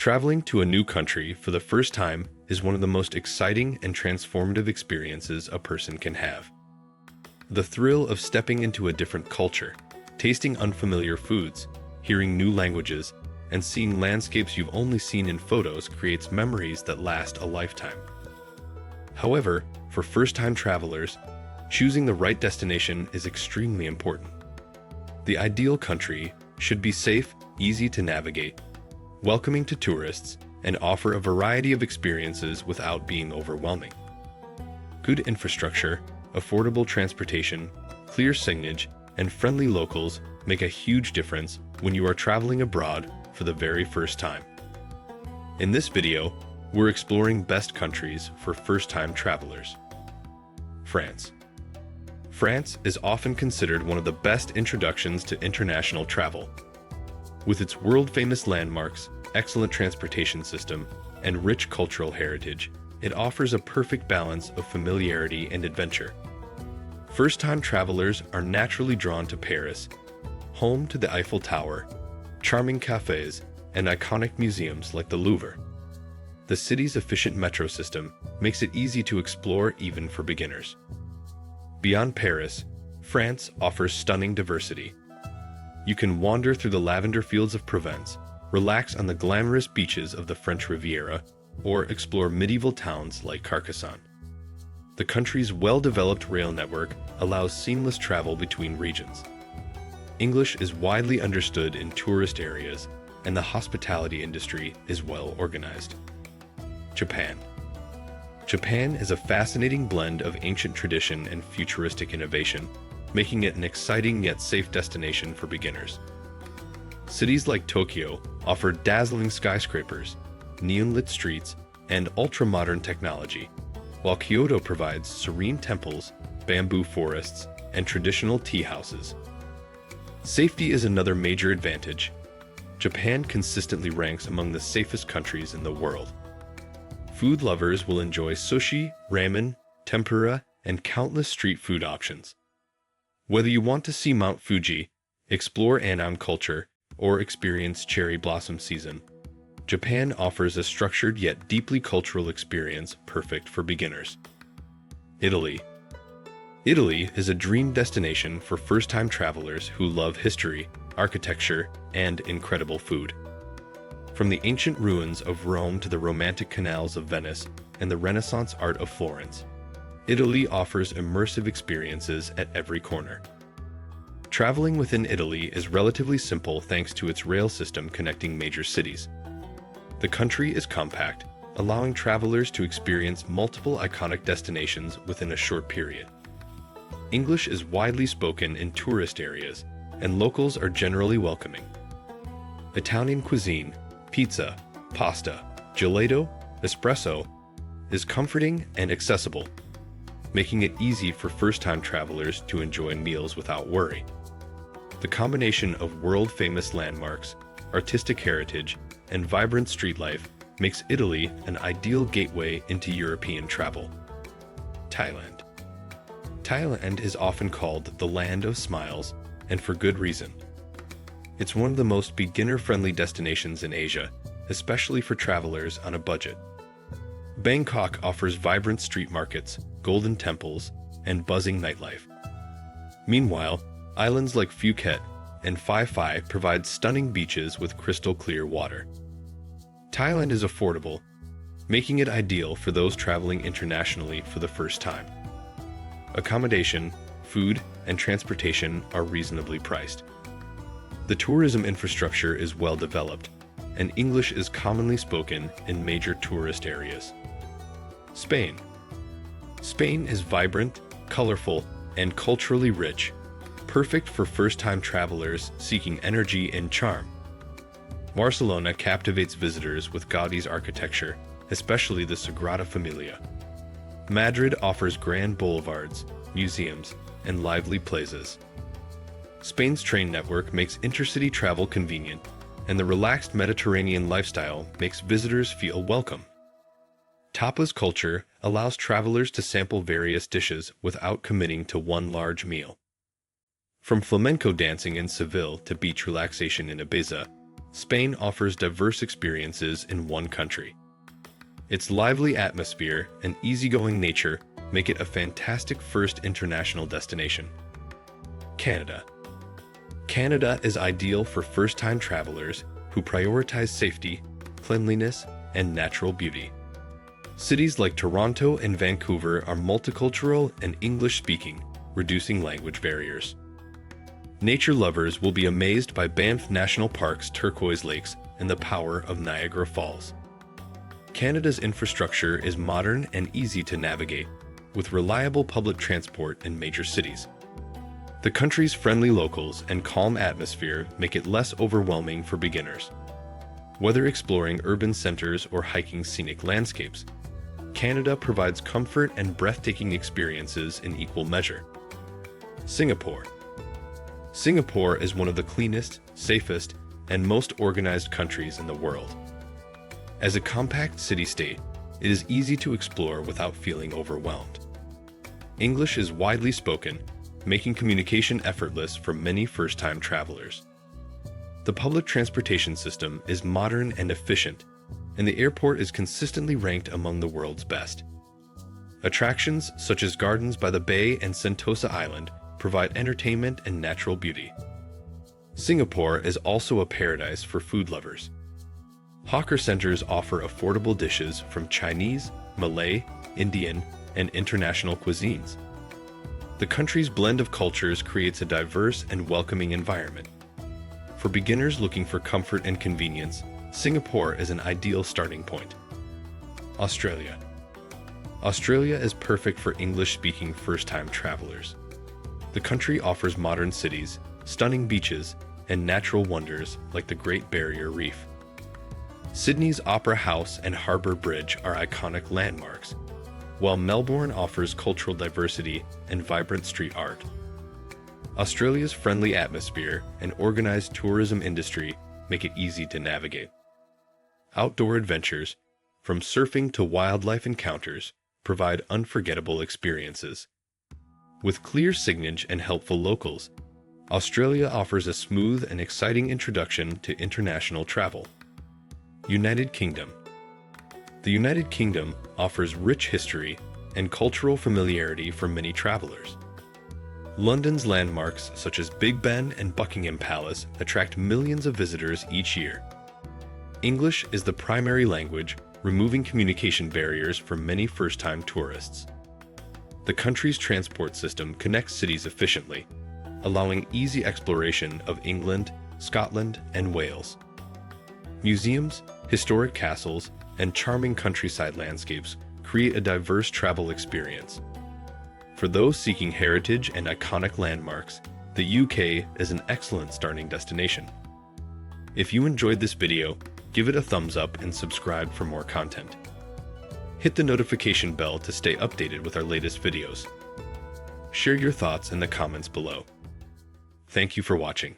Traveling to a new country for the first time is one of the most exciting and transformative experiences a person can have. The thrill of stepping into a different culture, tasting unfamiliar foods, hearing new languages, and seeing landscapes you've only seen in photos creates memories that last a lifetime. However, for first-time travelers, choosing the right destination is extremely important. The ideal country should be safe, easy to navigate, welcoming to tourists, and offer a variety of experiences without being overwhelming. Good infrastructure, affordable transportation, clear signage, and friendly locals make a huge difference when you are traveling abroad for the very first time. In this video, we're exploring best countries for first-time travelers. France. France is often considered one of the best introductions to international travel. With its world-famous landmarks, excellent transportation system, and rich cultural heritage, it offers a perfect balance of familiarity and adventure. First-time travelers are naturally drawn to Paris, home to the Eiffel Tower, charming cafes, and iconic museums like the Louvre. The city's efficient metro system makes it easy to explore even for beginners. Beyond Paris, France offers stunning diversity. You can wander through the lavender fields of Provence, relax on the glamorous beaches of the French Riviera, or explore medieval towns like Carcassonne. The country's well-developed rail network allows seamless travel between regions. English is widely understood in tourist areas, and the hospitality industry is well organized. Japan. Japan is a fascinating blend of ancient tradition and futuristic innovation, making it an exciting yet safe destination for beginners. Cities like Tokyo offer dazzling skyscrapers, neon-lit streets, and ultra-modern technology, while Kyoto provides serene temples, bamboo forests, and traditional tea houses. Safety is another major advantage. Japan consistently ranks among the safest countries in the world. Food lovers will enjoy sushi, ramen, tempura, and countless street food options. Whether you want to see Mount Fuji, explore Annam culture, or experience cherry blossom season, Japan offers a structured yet deeply cultural experience perfect for beginners. Italy. Italy is a dream destination for first-time travelers who love history, architecture, and incredible food. From the ancient ruins of Rome to the romantic canals of Venice and the Renaissance art of Florence, Italy offers immersive experiences at every corner. Traveling within Italy is relatively simple thanks to its rail system connecting major cities. The country is compact, allowing travelers to experience multiple iconic destinations within a short period. English is widely spoken in tourist areas, and locals are generally welcoming. Italian cuisine, pizza, pasta, gelato, espresso, is comforting and accessible, making it easy for first-time travelers to enjoy meals without worry. The combination of world-famous landmarks, artistic heritage, and vibrant street life makes Italy an ideal gateway into European travel. Thailand. Thailand is often called the land of smiles, and for good reason. It's one of the most beginner-friendly destinations in Asia, especially for travelers on a budget. Bangkok offers vibrant street markets, golden temples, and buzzing nightlife. Meanwhile, islands like Phuket and Phi Phi provide stunning beaches with crystal-clear water. Thailand is affordable, making it ideal for those traveling internationally for the first time. Accommodation, food, and transportation are reasonably priced. The tourism infrastructure is well developed, and English is commonly spoken in major tourist areas. Spain. Spain is vibrant, colorful, and culturally rich, perfect for first-time travelers seeking energy and charm. Barcelona captivates visitors with Gaudi's architecture, especially the Sagrada Familia. Madrid offers grand boulevards, museums, and lively plazas. Spain's train network makes intercity travel convenient, and the relaxed Mediterranean lifestyle makes visitors feel welcome. Tapas culture allows travelers to sample various dishes without committing to one large meal. From flamenco dancing in Seville to beach relaxation in Ibiza, Spain offers diverse experiences in one country. Its lively atmosphere and easygoing nature make it a fantastic first international destination. Canada. Canada is ideal for first-time travelers who prioritize safety, cleanliness, and natural beauty. Cities like Toronto and Vancouver are multicultural and English-speaking, reducing language barriers. Nature lovers will be amazed by Banff National Park's turquoise lakes and the power of Niagara Falls. Canada's infrastructure is modern and easy to navigate, with reliable public transport in major cities. The country's friendly locals and calm atmosphere make it less overwhelming for beginners. Whether exploring urban centers or hiking scenic landscapes, Canada provides comfort and breathtaking experiences in equal measure. Singapore. Singapore is one of the cleanest, safest, and most organized countries in the world. As a compact city-state, it is easy to explore without feeling overwhelmed. English is widely spoken, making communication effortless for many first-time travelers. The public transportation system is modern and efficient, and the airport is consistently ranked among the world's best. Attractions such as Gardens by the Bay and Sentosa Island provide entertainment and natural beauty. Singapore is also a paradise for food lovers. Hawker centers offer affordable dishes from Chinese, Malay, Indian, and international cuisines. The country's blend of cultures creates a diverse and welcoming environment. For beginners looking for comfort and convenience, Singapore is an ideal starting point. Australia. Australia is perfect for English-speaking first-time travelers. The country offers modern cities, stunning beaches, and natural wonders like the Great Barrier Reef. Sydney's Opera House and Harbour Bridge are iconic landmarks, while Melbourne offers cultural diversity and vibrant street art. Australia's friendly atmosphere and organized tourism industry make it easy to navigate. Outdoor adventures, from surfing to wildlife encounters, provide unforgettable experiences. With clear signage and helpful locals, Australia offers a smooth and exciting introduction to international travel. United Kingdom. The United Kingdom offers rich history and cultural familiarity for many travelers. London's landmarks such as Big Ben and Buckingham Palace attract millions of visitors each year. English is the primary language, removing communication barriers for many first-time tourists. The country's transport system connects cities efficiently, allowing easy exploration of England, Scotland, and Wales. Museums, historic castles, and charming countryside landscapes create a diverse travel experience. For those seeking heritage and iconic landmarks, the UK is an excellent starting destination. If you enjoyed this video, give it a thumbs up and subscribe for more content. Hit the notification bell to stay updated with our latest videos. Share your thoughts in the comments below. Thank you for watching.